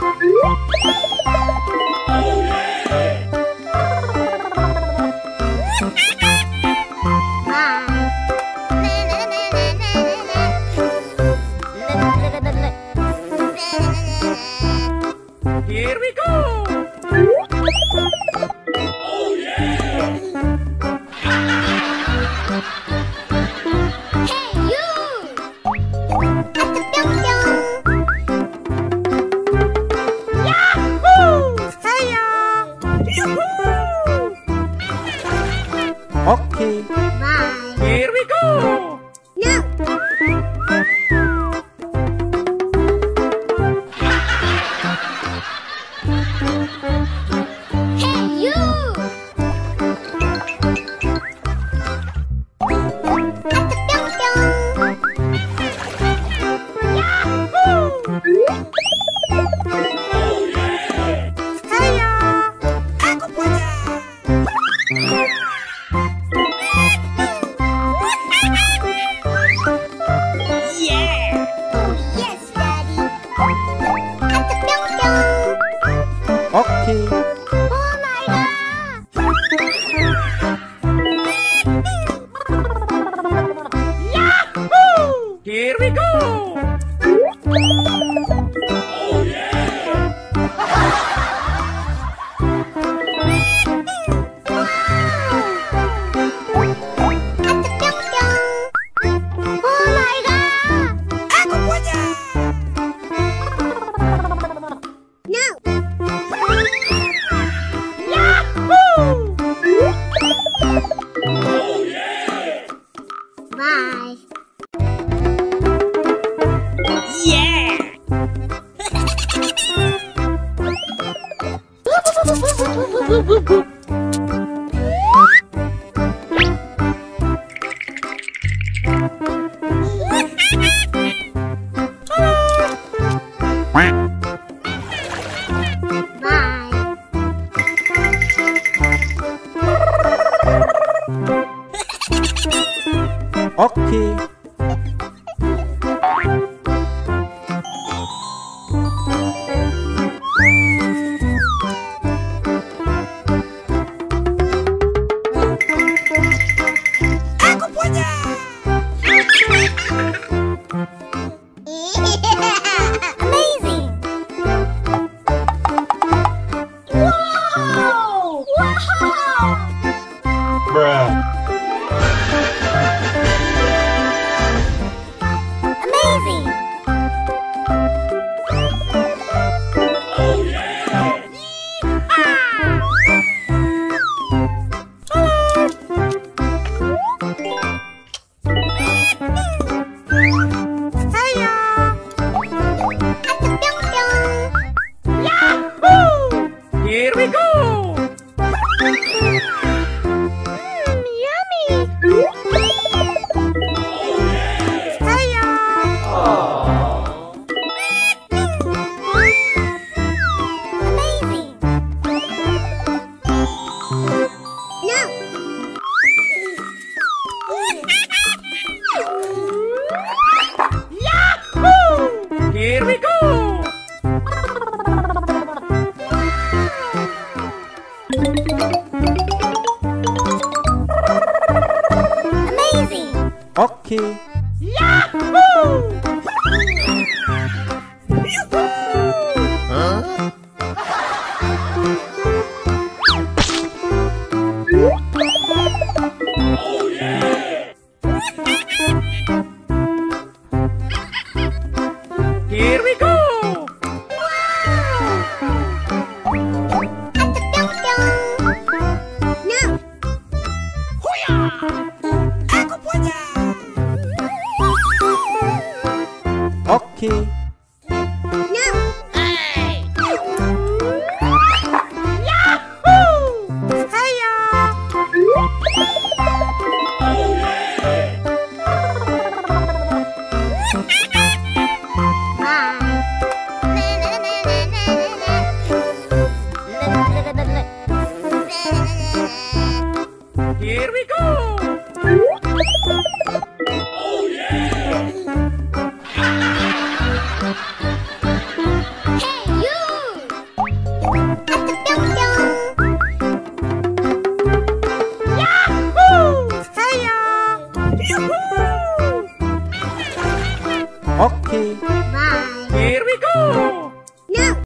Here we go! Oh yeah! Hey you! Yahoo! Hiya! Yoo-hoo! Okay. Bye. Here we go! No. Hey you! Okay. Oh my god! Yahoo! Here we go! Oh yeah! Oh my god! Aku punya! No! Yahoo! Oh yeah! Bye. Yeah! Bye. Okay. Aku punya! Amazing! Wow! Wow! Amazing! Oh yeah! Hiya! Yahoo! Here we go! Yummy! Oh yeah! Hiya! Amazing! No! Yahoo! Here we go! Amazing! Okay. Yahoo! Oh yeah! Here we go! No! Aku punya! Oke. Bye. Here we go!